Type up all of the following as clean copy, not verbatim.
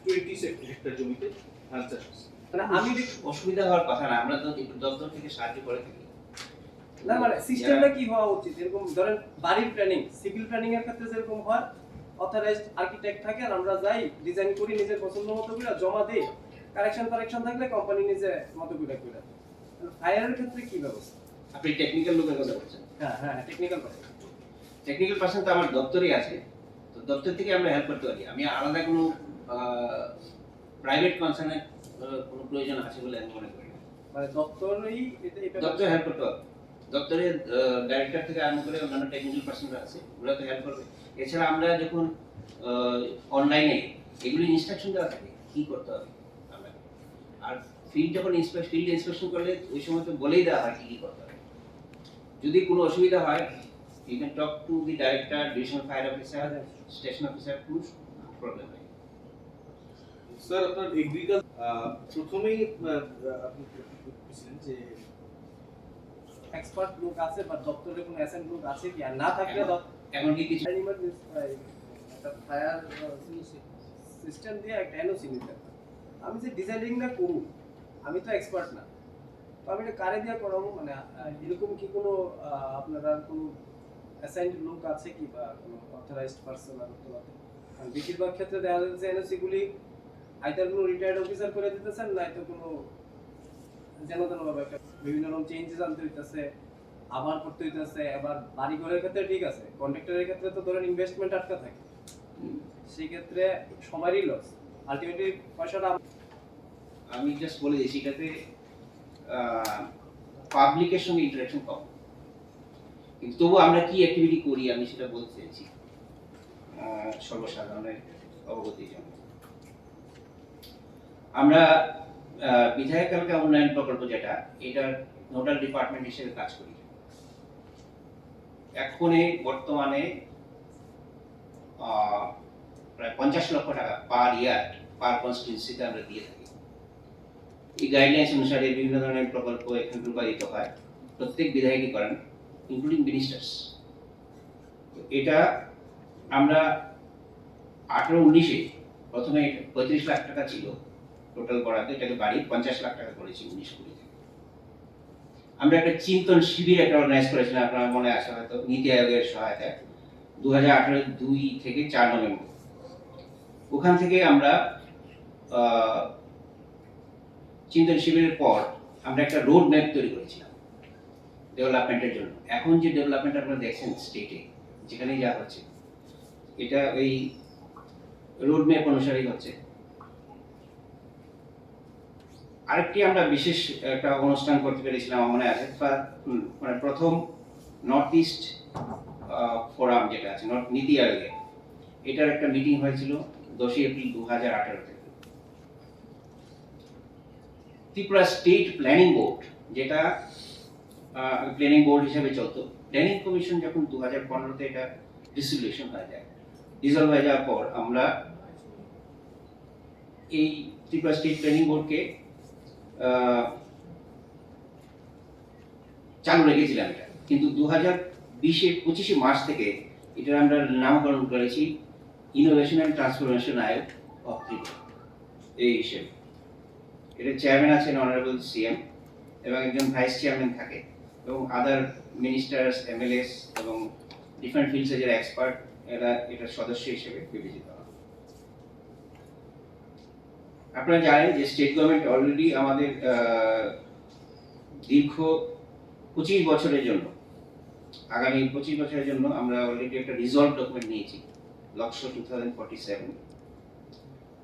20 hectare জমিতে ধান চাষ করছে। মানে আমি অসুবিধা হওয়ার কথা না, আমরা তো একটু দপ্তর থেকে সাহায্য করে থাকি। না মানে সিস্টেমটা কি হওয়া উচিত, এরকম ধরেন বাড়ির প্ল্যানিং, সিভিল প্ল্যানিং এর ক্ষেত্রে যেরকম হয় অথরাইজড আর্কিটেক্ট থাকে, আর আমরা যাই ডিজাইন করি নিজের পছন্দ মতো করে জমা দেই, কারেকশন থাকলে কোম্পানি নিজে মতো করে করে। ফায়ারের ক্ষেত্রে কি ব্যবস্থা? আপনি টেকনিক্যাল লোকের কথা বলছেন? হ্যাঁ টেকনিক্যাল পার্সন। টেকনিক্যাল পার্সন তো আমার দপ্তরেই আছে, তো দপ্তর থেকে আমরা হেল্প করতে পারি। আমি আলাদা কোনো প্রাইভেট কনসার্নের কোনো প্রয়োজন আছে বলে আমি মনে করি না। মানে দপ্তরই দপ্তর হেল্প করতে হবে, দপ্তরের ডাইরেক্টর থেকে আরম্ভ করে অন্যান্য টেকনিক্যাল পার্সনরা আছে, ওরা তো হেল্প করবে। এছাড়া আমরা যখন অনলাইনে এগুলি ইনস্ট্রাকশন দেওয়া থাকে কি করতে হবে আমরা, আর ফিল্ড যখন ফিল্ড ইন্সপেকশন করলে ওই সময় তো বলেই দেওয়া হয় কি করতে হবে। যদি কোনো অসুবিধা হয় you can talk to the director, divisional fire officer, station officer, no problem. Sir আপনার এগ্রিকালচার প্রথমেই আপনি বলেছিলেন যে এক্সপার্ট লোক আছে বা দপ্তরে কোনো অ্যাসেন্ট লোক আছে কি, আর না থাকলে এখন কি কিছু একটা ফায়ার সিস্টেম দিয়ে একটা এনওসি নিতে হবে। আমি যে ডিজাইনিংটা করব আমি তো এক্সপার্ট না, তো আমি এটা কারে দিয়ে করাবো? মানে এরকম কি কোনো আপনারা কোনো অ্যাসাইন্ড লোক আছে কি বা কোনো অথরাইজড পারসন করতে পারে? কারণ বেশিরভাগ ক্ষেত্রে দেখা যাচ্ছে এনওসি গুলি আইদার কোনো রিটায়ার্ড অফিসার করে দিতেছেন, না তো কোনো যেন ভাবে একটা বিভিন্ন রকম চেঞ্জেস আনতে হইতেছে, আবার করতে হইতেছে। আবার বাড়ি ঘরের ক্ষেত্রে ঠিক আছে, কন্ট্রাক্টরের ক্ষেত্রে তো ধরেন ইনভেস্টমেন্ট আটকা থাকে, সেই ক্ষেত্রে সবারই লস, আলটিমেটলি পয়সাটা। আমি জাস্ট বলে দিই সেটাতে পাবলিকের সঙ্গে ইন্টারাকশন কম, কিন্তু তবু আমরা কি অ্যাক্টিভিটি করি আমি সেটা বলতে চাইছি সর্বসাধারণের অবগতির জন্য। আমরা বিধায়ক এলাকা উন্নয়ন প্রকল্প যেটা, এটার নোডাল ডিপার্টমেন্ট হিসেবে কাজ করি। এখনে বর্তমানে প্রায় 50 লক্ষ টাকা পার ইয়ার পার কনস্টিটিউয়েন্সিতে আমরা দিয়ে থাকি। এই গাইডলাইন্স অনুসারে বিভিন্ন ধরনের প্রকল্প এখানে রূপায়িত হয়, প্রত্যেক বিধায়কই করেন, ইনক্লুডিং মিনিস্টার্স। এটা আমরা 18-19-এ প্রথমে 35 লাখ টাকা ছিল টোটাল বরাদ্দ, এটাকে বাড়ি 50 লাখ টাকা করেছি 19-20 থেকে। আমরা একটা চিন্তন শিবির একটা অর্গানাইজ করেছিলাম, আপনার মনে আছে হয়তো, নীতি আয়োগের সহায়তায় 2018 2 থেকে 4 নভেম্বর। ওখান থেকে আমরা চিন্তন শিবিরের পর আমরা একটা রোড ম্যাপ তৈরি করেছিলাম ডেভেলপমেন্টের জন্য। এখন যে ডেভেলপমেন্ট আপনারা দেখছেন স্টেটে যেখানেই যা হচ্ছে, এটা ওই রোড ম্যাপ অনুসারেই হচ্ছে। আরেকটি আমরা বিশেষ একটা অনুষ্ঠান করতে পেরেছিলাম, আমার মনে আছে, মানে প্রথম নর্থ ইস্ট ফোরাম যেটা আছে নর্থ নীতি আয়োগে, এটার একটা মিটিং হয়েছিল 10 এপ্রিল 2018 থেকে। ত্রিপুরা স্টেট প্ল্যানিং বোর্ড, যেটা প্ল্যানিং বোর্ড হিসেবে চলতো, প্ল্যানিং কমিশন যখন 2015-তে এটা ডিসলিউশন হয়ে যায়, ডিসলভ হয়ে যাওয়ার পর আমরা এই ত্রিপুরা স্টেট প্ল্যানিং বোর্ডকে চালু রেখেছিলাম এটা, কিন্তু 2020-25 মার্চ থেকে এটার আমরা নামকরণ করেছি innovation and transformation Aayog of Tripura এই হিসেবে। এটার চেয়ারম্যান আছেন অনারেবল সিএম এবং একজন ভাইস চেয়ারম্যান থাকে, এবং আদার মিনিস্টার্স, এমএলএস এবং ডিফারেন্ট ফিল্ডসের যারা এক্সপার্ট এরা এটার সদস্য হিসেবে বিবেচিত হয়। আপনারা জানেন যে স্টেট গভর্নমেন্ট অলরেডি আমাদের দীর্ঘ 25 বছরের জন্য, আগামী 25 বছরের জন্য আমরা অলরেডি একটা রিজলভ ডকুমেন্ট নিয়েছি, লক্ষ্য 2047।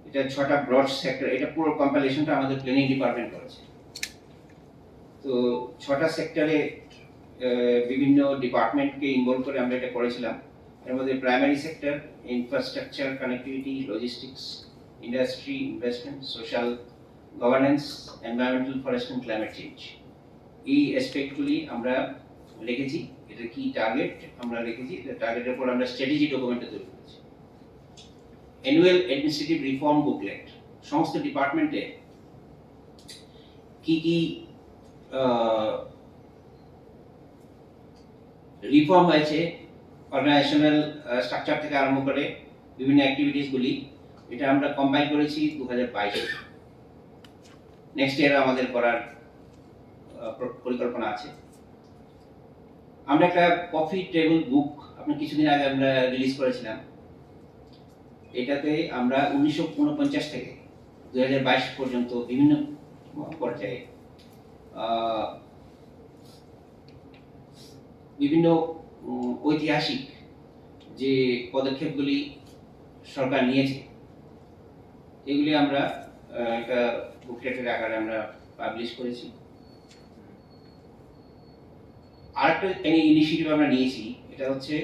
এটা 6টা ব্রড সেক্টর, এটা পুরো কম্পাইলেশনটা আমাদের প্ল্যানিং ডিপার্টমেন্ট করেছে। তো 6টা সেক্টরে বিভিন্ন ডিপার্টমেন্টকে ইনভলভ করে আমরা এটা করেছিলাম। এর মধ্যে primary sector, infrastructure, connectivity, logistics, industry, investment, social governance, environmental, forest and climate change, এই অ্যাসপেক্টগুলি আমরা লিখেছি। এটা কি টার্গেট আমরা লিখেছি, টার্গেটের উপর আমরা স্ট্র্যাটেজি ডকুমেন্ট তৈরি করেছি। অ্যানুয়াল অ্যাডমিনিস্ট্রেটিভ রিফর্ম বুকলেট, সমস্ত ডিপার্টমেন্টে কি কি রিফর্ম হয়েছে, অর্গানাইজেশনাল স্ট্রাকচার থেকে আরম্ভ করে বিভিন্ন অ্যাক্টিভিটিসগুলি এটা আমরা কম্পাইল করেছি 2022-এ। নেক্সট ইয়ার আমাদের করার পরিকল্পনা আছে। আমরা একটা প্রফিটেবল বুক আপনি কিছুদিন আগে আমরা রিলিজ করেছিলাম। এটাতে আমরা 1949 থেকে 2022 পর্যন্ত বিভিন্ন পর্যায়ে বিভিন্ন ঐতিহাসিক যে পদক্ষেপগুলি সরকার নিয়েছে এগুলি আমরা একটা বুকলেটের আকারে আমরা পাবলিশ করেছি। আরেকটা ইনিশিয়েটিভ আমরা নিয়েছি, এটা হচ্ছে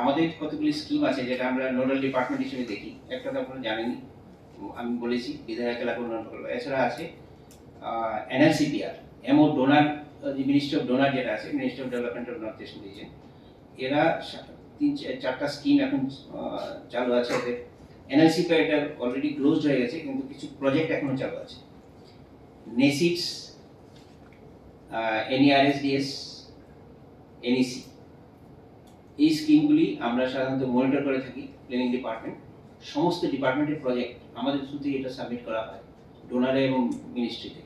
আমাদের কতগুলি স্কিম আছে যেটা আমরা নোডাল ডিপার্টমেন্ট হিসেবে দেখি। একটা তো আপনারা জানেনই, আমি বলেছি বিধায়ক এলাকা উন্নয়ন প্রকল্প। এছাড়া আছে এনএলসিপিআর, এমও ডোনার, মিনিস্ট্রি অফ ডোনার যেটা আছে, ministry of development of north east region, এরা 3-4টা স্কিম এখন চালু আছে। এদের এনএলসিপিআর এটা অলরেডি ক্লোজড হয়ে গেছে, কিন্তু কিছু প্রজেক্ট এখনো চালু আছে। নেসিটস, এনইআরএসডিএস, এনইসি, এই স্কিমগুলি আমরা সাধারণত মনিটর করে থাকি। প্ল্যানিং ডিপার্টমেন্ট সমস্ত ডিপার্টমেন্টের প্রজেক্ট আমাদের থ্রু থেকে এটা সাবমিট করা হয় ডোনারে এবং মিনিস্ট্রিতে।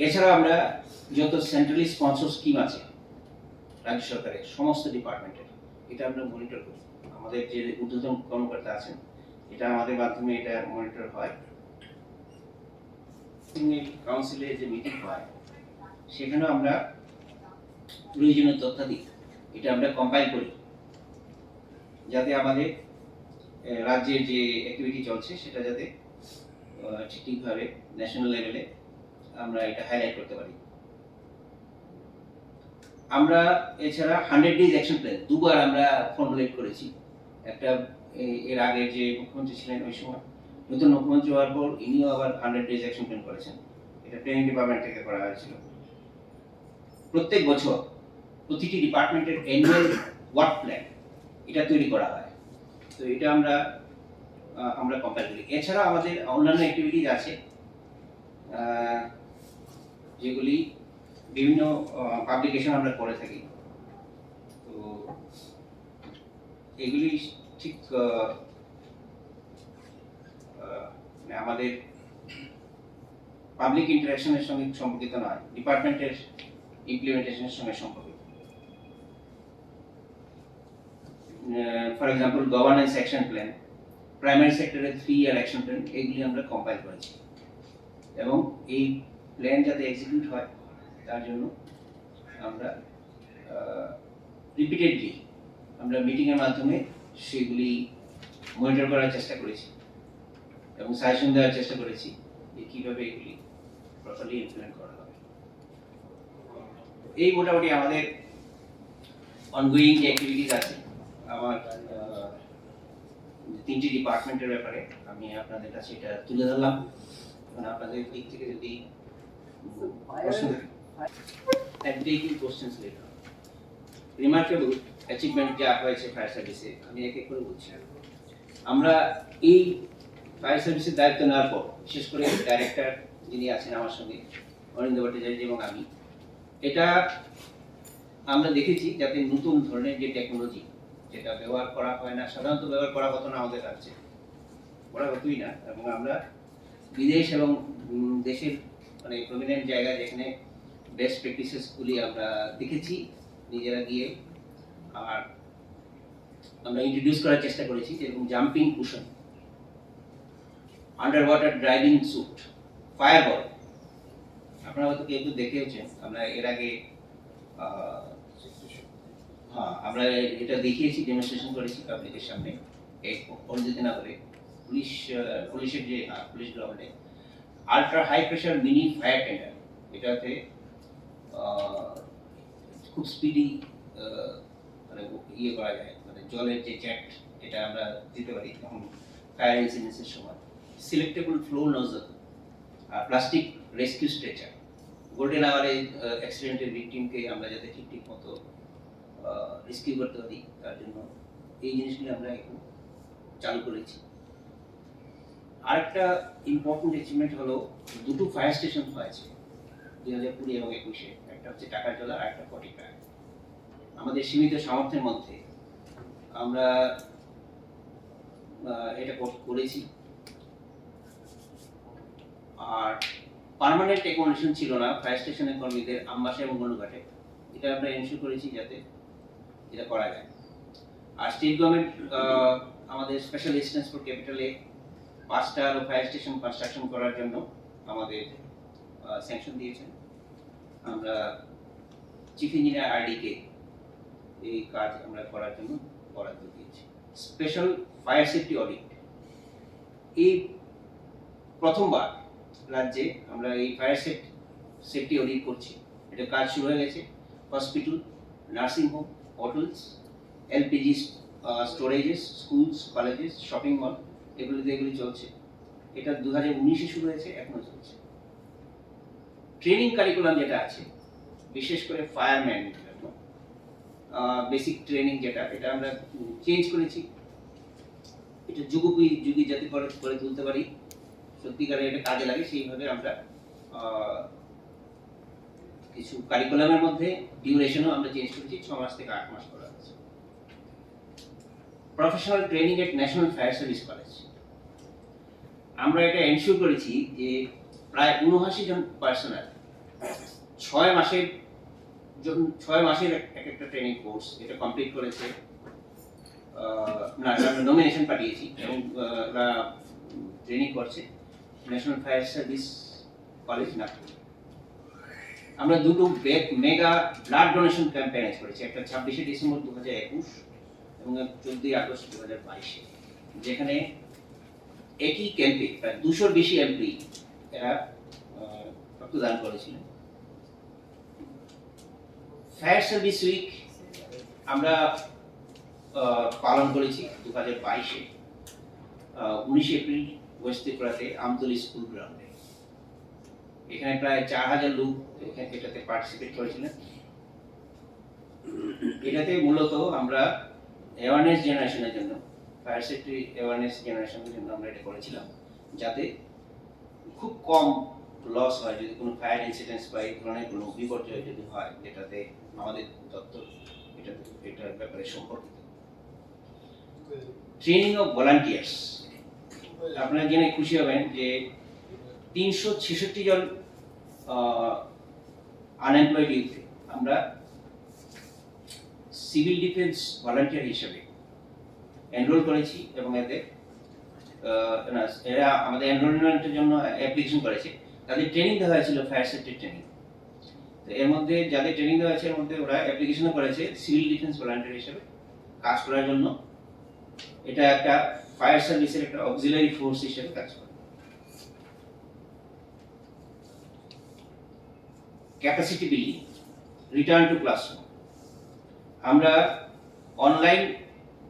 এছাড়া আমরা যত সেন্ট্রালি স্পন্সর স্কিম আছে রাজ্য সরকারের সমস্ত ডিপার্টমেন্টের, এটা আমরা মনিটর করি। আমাদের যে ঊর্ধ্বতন কর্মকর্তা আছেন, এটা আমাদের মাধ্যমে এটা মনিটর হয়। কাউন্সিলের যে মিটিং হয় সেখানেও আমরা প্রয়োজনীয় তথ্যাদি এটা আমরা কম্পাইল করি, যাতে আমাদের রাজ্যের যে অ্যাক্টিভিটি চলছে সেটা যাতে ঠিকভাবে ন্যাশনাল লেভেলে আমরা এটা হাইলাইট করতে পারি। আমরা এছাড়া 100 ডেজ অ্যাকশন প্ল্যান দুবার আমরা ফর্মুলেট করেছি। একটা এর আগে যে মুখ্যমন্ত্রী ছিলেন ওই সময়, নতুন মুখ্যমন্ত্রী হওয়ার পর ইনিও আবার 100 ডেজ অ্যাকশন প্ল্যান করেছেন। এটা ট্রেনিং ডিপার্টমেন্ট থেকে করা হয়েছিল। প্রত্যেক বছর প্রতিটি ডিপার্টমেন্টের অ্যানুয়াল ওয়ার্ক প্ল্যান এটা তৈরি করা হয়। তো এটা আমরা কম্পাইল করি। এছাড়া আমাদের অন্যান্য অ্যাক্টিভিটিজ আছে যেগুলি বিভিন্ন পাবলিকেশন আমরা করে থাকি। তো এগুলি ঠিক আমাদের পাবলিক ইন্টারাকশনের সঙ্গে সম্পর্কিত নয়, ডিপার্টমেন্টের ইমপ্লিমেন্টেশনের সঙ্গে সম্পর্কিত। For example governance action plan, primary সেক্টরের 3 ইয়ার অ্যাকশন প্ল্যান, এগুলি আমরা কম্পাইল করেছি। এবং এই প্ল্যান যাতে এক্সিকিউট হয় তার জন্য আমরা রিপিটেডলি আমরা মিটিংয়ের মাধ্যমে সেগুলি মনিটর করার চেষ্টা করেছি এবং সাজেশন দেওয়ার চেষ্টা করেছি যে কীভাবে এগুলি প্রপারলি ইমপ্লিমেন্ট করা হবে। এই মোটামুটি আমাদের অনগোয়িং যে অ্যাক্টিভিটিস আছে আমার 3টি ডিপার্টমেন্টের ব্যাপারে আমি আপনাদের কাছে এটা তুলে ধরলাম। এখন আপনাদের দিক থেকে যদি and taking questions later. Remarkable achievement যা হয়েছে ফায়ার সার্ভিসে, আমি এক এক করে বলছি। আমরা এই ফায়ার সার্ভিসের দায়িত্ব নেওয়ার পর, বিশেষ করে ডাইরেক্টর যিনি আছেন আমার সঙ্গে, অরিন্দ ভট্টাচার্য এবং আমি, এটা আমরা দেখেছি যাতে নতুন ধরনের যে টেকনোলজি যেটা ব্যবহার করা হয় না, সাধারণত ব্যবহার করা হতো না আমাদের রাজ্যে, করা হতোই না। এবং আমরা বিদেশ এবং দেশের মানে প্রমিনেন্ট জায়গায় যেখানে বেস্ট প্র্যাকটিসেসগুলি আমরা দেখেছি নিজেরা গিয়ে, আর আমরা ইন্ট্রোডিউস করার চেষ্টা করেছি, যেরকম jumping cushion, under water driving suit, fire ball. আপনারা হয়তো কেউ দেখেওছেন, আমরা এর আগে আমরা এটা দেখিয়েছি, ডেমনস্ট্রেশন করেছি পাবলিকের সামনে অঞ্জিতনগরে পুলিশের যে পুলিশ গ্রাউন্ডে। Ultra high pressure mini fire tender, এটাতে খুব স্পিডি মানে ইয়ে করা যায়, মানে জলের যে জ্যাট এটা আমরা দিতে পারি তখন ফায়ার ইনসিডেন্সের সময়। সিলেক্টেবল ফ্লো নজল আর প্লাস্টিক রেস্কিউ স্ট্রেচার, গোল্ডেন আওয়ারে অ্যাক্সিডেন্টের ভিকটিমকে আমরা যাতে ঠিক মতো রেস্কিউ করতে পারি তার জন্য এই জিনিসগুলি আমরা এখন চালু করেছি। আরেকটা ইম্পর্টেন্ট অ্যাচিভমেন্ট হলো দুটো ফায়ার স্টেশন হয়েছে 2020 এবং 21-এ, একটা হচ্ছে টাকারজলা আর একটা ফটিকরায়। আমাদের সীমিত সামর্থ্যের মধ্যে আমরা এটা করেছি। আর পার্মানেন্ট অ্যাকোমোডেশন ছিল না ফায়ার স্টেশনের কর্মীদের আমবাসা এবং বনুঘাটে, এটা আমরা এনশিওর করেছি যাতে এটা করা যায়। আর স্টেট গভর্নমেন্ট আমাদের স্পেশাল অ্যাসিস্ট্যান্স ফর ক্যাপিটালে 5টা আরো ফায়ার স্টেশন কনস্ট্রাকশন করার জন্য আমাদের স্যাংশন দিয়েছেন। আমরা চিফ ইঞ্জিনিয়ার আরডিকে এই কাজ আমরা করার জন্য বরাদ্দ দিয়েছি। স্পেশাল ফায়ার সেফটি অডিট, এই প্রথমবার রাজ্যে আমরা এই ফায়ার সেফটি অডিট করছি। এটা কাজ শুরু হয়ে গেছে। Hospital, nursing home, hotels, LPG storages, schools, colleges, shopping mall, এগুলি চলছে। এটা 2019-এ শুরু হয়েছে, এখনো চলছে। ট্রেনিং কারিকুলাম যেটা আছে বিশেষ করে ফায়ারম্যান জন্য বেসিক ট্রেনিং যেটা, এটা আমরা চেঞ্জ করেছি। এটা যুগোপযোগী যাতে করে তুলতে পারি, সত্যিকারে এটা কাজে লাগে, সেইভাবে আমরা কিছু কারিকুলামের মধ্যে ডিউরেশনও আমরা চেঞ্জ করেছি, 6 মাস থেকে 8 মাস করা হয়েছে। প্রফেশনাল ট্রেনিং এট ন্যাশনাল ফায়ার সার্ভিস কলেজ, আমরা এটা এনশিওর করেছি যে প্রায় 79 জন পার্সোনাল 6 মাসের একটা ট্রেনিং কোর্স এটা কমপ্লিট করেছে। নমিনেশন পাঠিয়েছি এবং ট্রেনিং করছে national fire service college Nagpur. আমরা দুটো মেগা ব্লাড ডোনেশন ক্যাম্পেইন করেছি, একটা 26শে ডিসেম্বর 2021 এবং 14ই আগস্ট 2022, যেখানে একই ক্যাম্পে প্রায় 200-র বেশি এমপ্লয়ি এরা রক্তদান করেছিলেন। ফায়ার সার্ভিস উইক আমরা পালন করেছি 2022-এ 19 এপ্রিল ওয়েস্ট ত্রিপুরাতে আমতলী স্কুল গ্রাউন্ডে। এখানে প্রায় 4000 লোক এটাতে পার্টিসিপেট করেছিলেন। এটাতে মূলত আমরা অ্যাওয়ারনেস জেনারেশনের জন্য, ফায়ার সেফটি অ্যাওয়ারনেস জেনারেশনের জন্য আমরা এটা করেছিলাম, যাতে খুব কম লস হয় যদি কোনো ফায়ার ইনসিডেন্টস বা এই ধরনের কোনো বিপর্যয় যদি হয়, যেটাতে আমাদের দপ্তর এটার ব্যাপারে সম্পর্কিত। ট্রেনিং অফ ভলান্টিয়ার্স, আপনারা জেনে খুশি হবেন যে 366 জন আনএমপ্লয়েড ইউথ আমরা সিভিল ডিফেন্স ভলান্টিয়ার হিসেবে এনরোল করেছি এবং এরা আমাদের এনরোলমেন্টের জন্য অ্যাপ্লিকেশন করেছে। তাদের ট্রেনিং দেওয়া হয়েছিল ফায়ার সেফটি ট্রেনিং। তো এর মধ্যে যাদের ট্রেনিং দেওয়া হয়েছে এর মধ্যে ওরা অ্যাপ্লিকেশনও করেছে সিভিল ডিফেন্স ভলান্টিয়ার হিসেবে কাজ করার জন্য। এটা একটা ফায়ার সার্ভিসের একটা অক্সিলারি ফোর্স হিসেবে কাজ করে। Capacity building, return to classroom, আমরা অনলাইন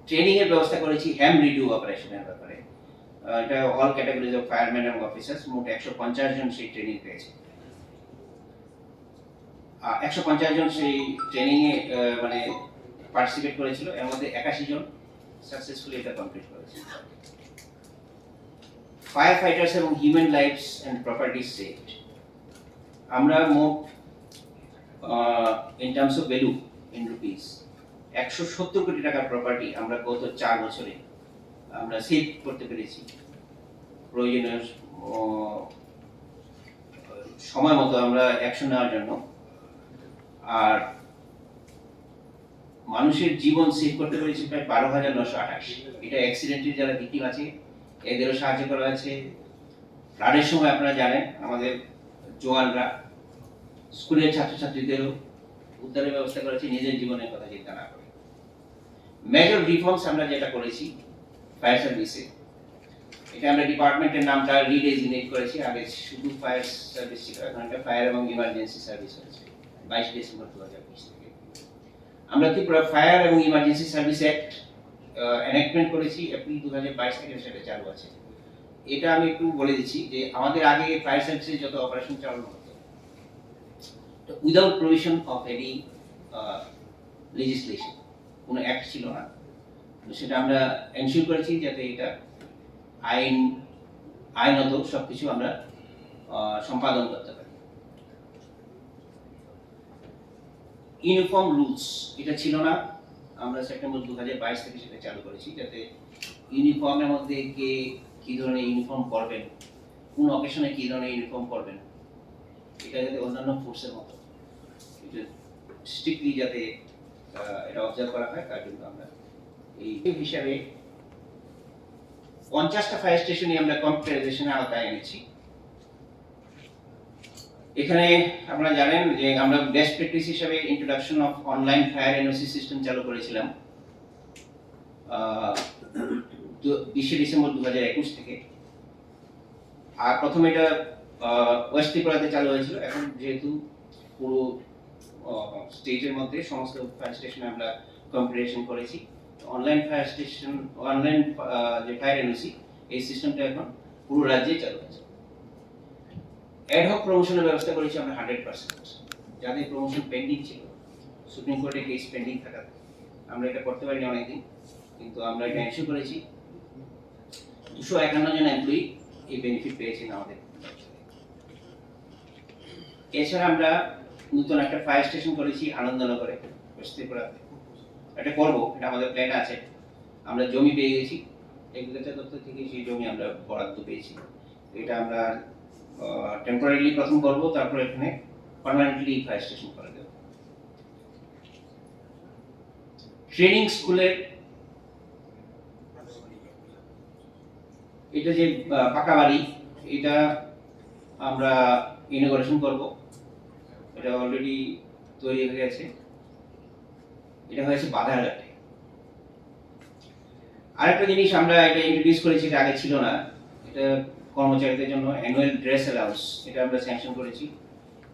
ট্রেনিং এর ব্যবস্থা করেছি হ্যাম রিডিউ অপারেশনের ব্যাপারে। এটা অল ক্যাটাগরিজ অফ ফায়ারম্যান এবং অফিসার্স, মোট 150 জন সেই ট্রেনিং পেয়েছে। 150 জন সেই ট্রেনিং এ মানে পার্টিসিপেট করেছিল, এর মধ্যে 81 জন সাকসেসফুলি এটা কমপ্লিট করেছে। ফায়ার ফাইটার্স এবং human lifes and property saved, আমরা মোট in terms of value in rupees 170 crore টাকার প্রপার্টি আমরা গত 4 বছরে আমরা সেভ করতে পেরেছি। প্রয়োজনীয় সময় মতো আমরা অ্যাকশন নেওয়ার জন্য। আর মানুষের জীবন সেভ করতে পেরেছি প্রায় 12,928। এটা অ্যাক্সিডেন্টের যারা ভিকটিম আছে এদেরও সাহায্য করা হয়েছে। ফ্লাডের সময় আপনারা জানেন আমাদের জওয়ানরা স্কুলের ছাত্রছাত্রীদেরও উদ্ধারের ব্যবস্থা করেছে নিজের জীবনের কথা চিন্তা না করে। মেজর রিফর্মস আমরা যেটা করেছি ফায়ার সার্ভিসে, এটা আমরা ডিপার্টমেন্টের নামটা রিডেজিগনেট করেছি। আগে শুধু ফায়ার সার্ভিস ছিল, এখন এটা ফায়ার এবং ইমার্জেন্সি সার্ভিস হয়েছে 22 ডিসেম্বর 2020 থেকে। আমরা ত্রিপুরা ফায়ার এবং ইমার্জেন্সি সার্ভিস অ্যাক্ট এনাক্টমেন্ট করেছি এপ্রিল 2022 থেকে, সেটা চালু আছে। এটা আমি একটু বলে দিচ্ছি যে আমাদের আগে ফায়ার সার্ভিসে যত অপারেশন চালানো হতো without provision of any legislation, কোনো অ্যাক্ট ছিল না, সেটা আমরা এনশিওর করেছি যাতে এটা আইনত সবকিছু আমরা সম্পাদন করতে পারি। ইউনিফর্ম রুলস এটা ছিল না, আমরা সেপ্টেম্বর 2022 থেকে সেটা চালু করেছি যাতে ইউনিফর্মের মধ্যে কে কি ধরনের ইউনিফর্ম পরবেন, কোন অকেশনে কি ধরনের ইউনিফর্ম পরবেন, এটা যাতে অন্যান্য ফোর্সের মতো স্ট্রিক্টলি যাতে এটা অবজার্ভ করা হয়, তার জন্য আমরা এই হিসাবে 50টা ফায়ার স্টেশনই আমরা কম্পিউটারাইজেশনের আওতায় এনেছি। এখানে আপনারা জানেন যে আমরা বেস্ট প্র্যাকটিস হিসেবে introduction of online fire NOC system চালু করেছিলাম 20 ডিসেম্বর 2021 থেকে। আর প্রথমে এটা ওয়েস্ট ত্রিপুরাতে চালু হয়েছিল। এখন যেহেতু পুরো স্টেটের মধ্যে সমস্ত ফায়ার স্টেশনে আমরা কম্পিউটারাইজেশন করেছি, অনলাইন ফায়ার স্টেশন, অনলাইন যে ফায়ার এনওসি, এই সিস্টেমটা এখন পুরো রাজ্যে চালু আছে। অ্যাডহক প্রমোশনের ব্যবস্থা করেছি আমরা 100%। যাদের প্রমোশন পেন্ডিং ছিল, সুপ্রিম কোর্টে কেস পেন্ডিং থাকাতে আমরা এটা করতে পারিনি অনেকদিন, কিন্তু আমরা এটা এনশিওর করেছি 251 জন এমপ্লয়ি এই বেনিফিট পেয়েছেন আমাদের। এছাড়া আমরা নতুন একটা ফায়ার স্টেশন করেছি আনন্দনগরে, ওয়েস্ট ত্রিপুরাতে। এটা করবো, এটা আমাদের প্ল্যান আছে। আমরা জমি পেয়ে গেছি, এগ্রিকালচার দপ্তর থেকে সেই জমি আমরা বরাদ্দ পেয়েছি। এটা আমরা টেম্পোরারিলি প্রথম করব, তারপর এখানে পার্মানেন্টলি ফায়ার স্টেশন করে দেব। ট্রেনিং স্কুলের এটা যে পাকা বাড়ি, এটা আমরা ইনোগ্রেশন করব। এটা অলরেডি তৈরি হয়ে গেছে। এটা হয়েছে বাধারঘাটে। আরেকটা জিনিস আমরা এটা ইন্ট্রোডিউস করেছি, এটা আগে ছিল না। এটা কর্মচারীদের জন্য অ্যানুয়াল ড্রেস অ্যালাউন্স, এটা আমরা স্যাংশন করেছি,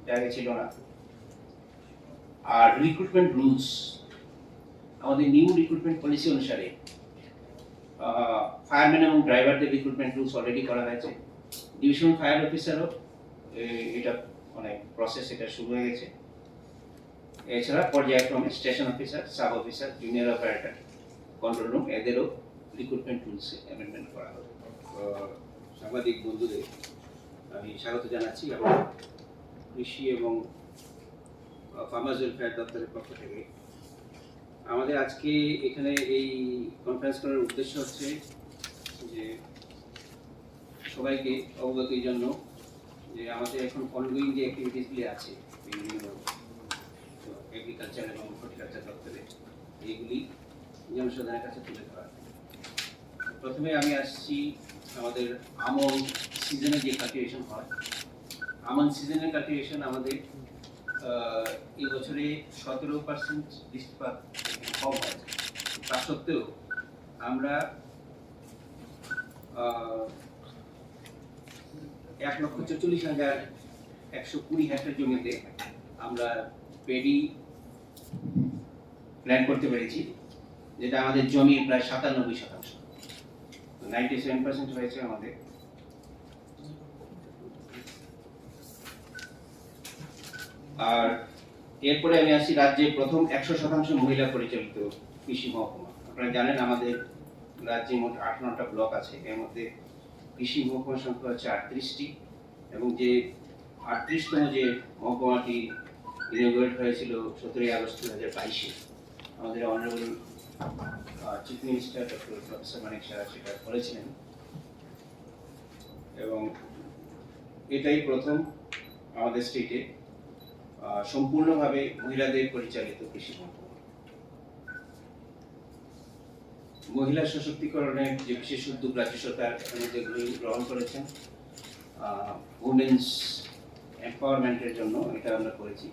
এটা আগে ছিল না। আর রিক্রুটমেন্ট রুলস, আমাদের নিউ রিক্রুটমেন্ট পলিসি অনুসারে ফায়ারম্যান এবং ড্রাইভারদের রিক্রুটমেন্ট রুলস অলরেডি করা হয়েছে। ডিভিশনাল ফায়ার অফিসারও এটা অনেক প্রসেস এটা শুরু হয়ে গেছে। এছাড়া পর্যায়ক্রমে station officer, sub officer, junior operator, control room, এদেরও রিক্রুটমেন্ট রুলসে অ্যামেন্ডমেন্ট করা হবে। সাংবাদিক বন্ধুদের আমি স্বাগত জানাচ্ছি এবং কৃষি এবং ফার্মার্স ওয়েলফেয়ার দপ্তরের পক্ষ থেকে। আমাদের আজকে এখানে এই কনফারেন্স করার উদ্দেশ্য হচ্ছে যে সবাইকে অবগতির জন্য যে আমাদের এখন অনগোয়িং যে অ্যাক্টিভিটিসগুলি আছে বিভিন্ন এগ্রিকালচার এবং হর্টিকালচার দপ্তরে, এইগুলি জনসাধারণের কাছে তুলে ধরা। প্রথমে আমি আসছি আমাদের আমন সিজনে যে কাল্টিভেশন হয়। আমন সিজনের কাল্টিভেশন আমাদের এই বছরে 17% বৃষ্টিপাত কম হয়েছে। তা সত্ত্বেও আমরা 1,44,120 হেক্টর জমিতে আমরা পেডি প্ল্যান করতে পেরেছি, যেটা আমাদের জমির প্রায় 97%। 97% হয়েছে আমাদের। আর এরপরে আমি আসছি রাজ্যে প্রথম 100% মহিলা পরিচালিত কৃষি মহকুমা। আপনারা জানেন আমাদের রাজ্যে মোট 58টা ব্লক আছে, এর মধ্যে কৃষি মহকুমার সংখ্যা হচ্ছে 38টি, এবং যে 38তম যে মহকুমাটি ইনঅগ্রেট হয়েছিল 17 আগস্ট 2022-এ আমাদের honourable chief minister doctor professor Manik Saha সেটা করেছিলেন, এবং এটাই প্রথম আমাদের স্টেটে সম্পূর্ণভাবে মহিলাদের পরিচালিত কৃষি মহকুমা। মহিলা সশক্তিকরণের যে বিশেষ উদ্যোগ রাজ্য সরকার মধ্যে গ্রহণ করেছেন, উমেন্স এম্পাওয়ারমেন্টের জন্য এটা আমরা করেছি।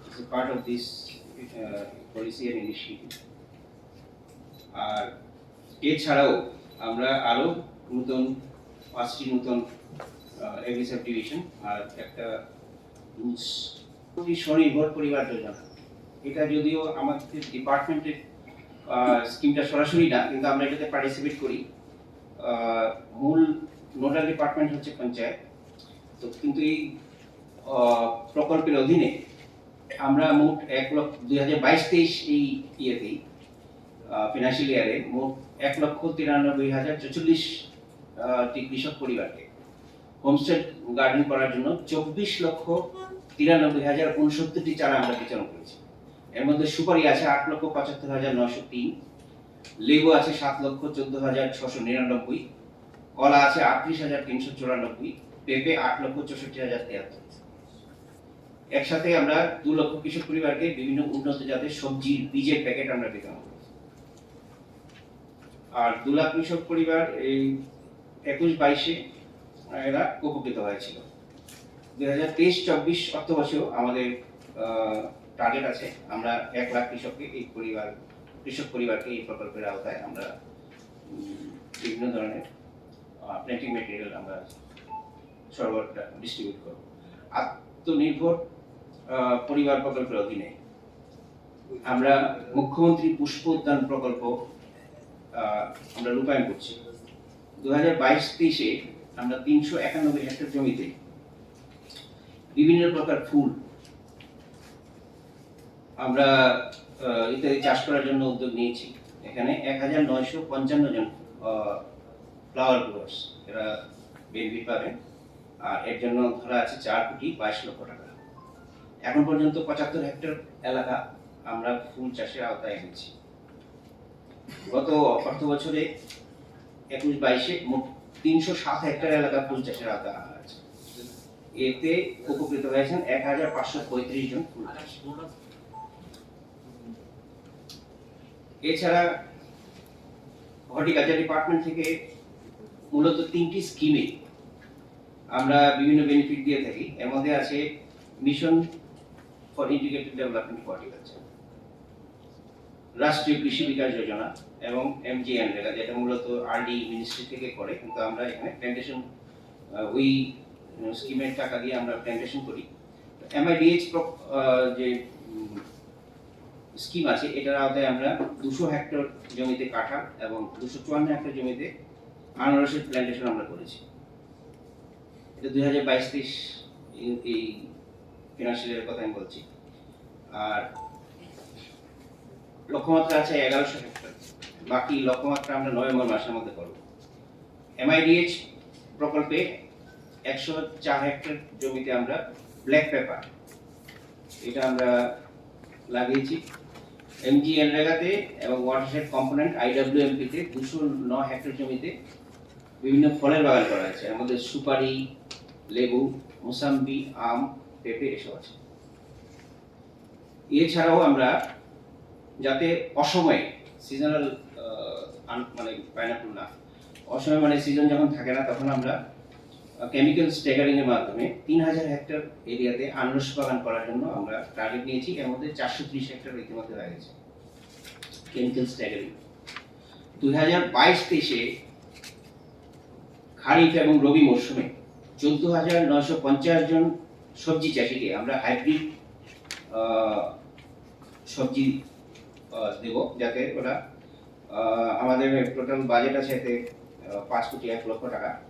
It's a part of this policy and initiative. আর এছাড়াও আমরা আরো নতুন 5টি নতুন এগ্রি সাব ডিভিশন আর একটা রুলস স্বনির্ভর পরিবার যোজনা। এটা যদিও আমাদের ডিপার্টমেন্টের স্কিমটা সরাসরি না, কিন্তু আমরা এটাতে পার্টিসিপেট করি। মূল নোডাল ডিপার্টমেন্ট হচ্ছে পঞ্চায়েত। তো কিন্তু এই প্রকল্পের অধীনে আমরা মোট 2022-23 এই ইয়েতেই ফিনান্সিয়াল ইয়ারে মোট 1,93,044টি কৃষক পরিবারকে হোমস্টেড গার্ডেন করার জন্য 24,93,069টি চারা আমরা বিতরণ করেছি। এর মধ্যে সুপারি আছে 8,75,903, লেবু আছে 7,14,699, কলা আছে 38,394, পেঁপে 8,64,073। একসাথে আমরা 2 লক্ষ কৃষক পরিবারকে বিভিন্ন উন্নত জাতের সবজির বীজের প্যাকেট আমরা বিতরণ করি। আর 2 লাখ কৃষক পরিবার এই 21-22-এ এরা উপকৃত হয়েছিল। 2023-24 অর্থ বছরেও আমাদের টার্গেট আছে, আমরা 1 লাখ কৃষক পরিবারকে এই প্রকল্পের আওতায় আমরা বিভিন্ন ধরনের প্ল্যান্টিং ম্যাটেরিয়াল আমরা সরবরাহ ডিস্ট্রিবিউট করব। আত্মনির্ভর পরিবার প্রকল্পের অধীনে আমরা মুখ্যমন্ত্রী পুষ্প উদ্যান প্রকল্প আমরা রূপায়ণ করছি। 2022-23-এ আমরা 391 হেক্টর জমিতে বিভিন্ন প্রকার ফুল আমরা ইত্যাদি চাষ করার জন্য উদ্যোগ নিয়েছি। এখানে 1955 জন ফ্লাওয়ার গ্রোয়ার্স এরা বেনিফিট পাবেন, আর এর জন্য ধরা আছে 4,22 লক্ষ টাকা। এখন পর্যন্ত 75 হেক্টর এলাকা আমরা ফুল চাষের আওতায় এনেছি। গত অর্থ বছরে 21-22-এ মোট 307 হেক্টর এলাকা ফুল চাষের আওতায় আনা হয়েছে। এতে উপকৃত হয়েছেন 1,535 জন ফুল চাষি। এছাড়া হর্টিকালচার ডিপার্টমেন্ট থেকে মূলত 3টি স্কিমে আমরা বিভিন্ন বেনিফিট দিয়ে থাকি। এর মধ্যে আছে mission for integrated development horticulture, রাষ্ট্রীয় কৃষি বিকাশ যোজনা এবং MGNREGA, যেটা মূলত RD মিনিস্ট্রি থেকে করে, কিন্তু আমরা এখানে প্ল্যান্টেশন ওই স্কিমের টাকা দিয়ে আমরা প্ল্যান্টেশন করি। MIDH যে স্কিম আছে, এটার আওতায় আমরা 200 হেক্টর জমিতে কাঁঠাল এবং 254 হেক্টর জমিতে আনারসের প্ল্যান্টেশন আমরা করেছি। এটা 2022-23 এই ফিনান্সিয়াল ইয়ারের কথা আমি বলছি। আর লক্ষ্যমাত্রা আছে 1100 হেক্টর, বাকি লক্ষ্যমাত্রা আমরা নভেম্বর মাসের মধ্যে করব। MIDH প্রকল্পে 104 হেক্টর জমিতে আমরা ব্ল্যাক পেপার এটা আমরা লাগিয়েছি। MGNREGA-তে এবং ওয়াটারশেড কম্পোনেন্ট IWMP-তে 209 হেক্টর জমিতে বিভিন্ন ফলের বাগান করা হয়েছে। এর মধ্যে সুপারি, লেবু, মোসাম্বি, আম, পেঁপে এসব আছে। এছাড়াও আমরা যাতে অসময়ে সিজনাল মানে পাইনাপল না, অসময়ে মানে সিজন যখন থাকে না তখন আমরা কেমিক্যাল স্ট্যাগারিং এর মাধ্যমে 3000 হেক্টর এরিয়াতে আনারস বাগান করার জন্য আমরা টার্গেট নিয়েছি। এর মধ্যে 430 হেক্টর ইতিমধ্যে হয়ে গেছে কেমিক্যাল স্ট্যাগারিং। 2022-23-এ খারিফ এবং রবি মৌসুমে 14,950 জন সবজি চাষিকে আমরা হাইব্রিড সবজি দেব, যাতে ওরা আমাদের টোটাল বাজেট আছে এতে 5,01,00,000 টাকা।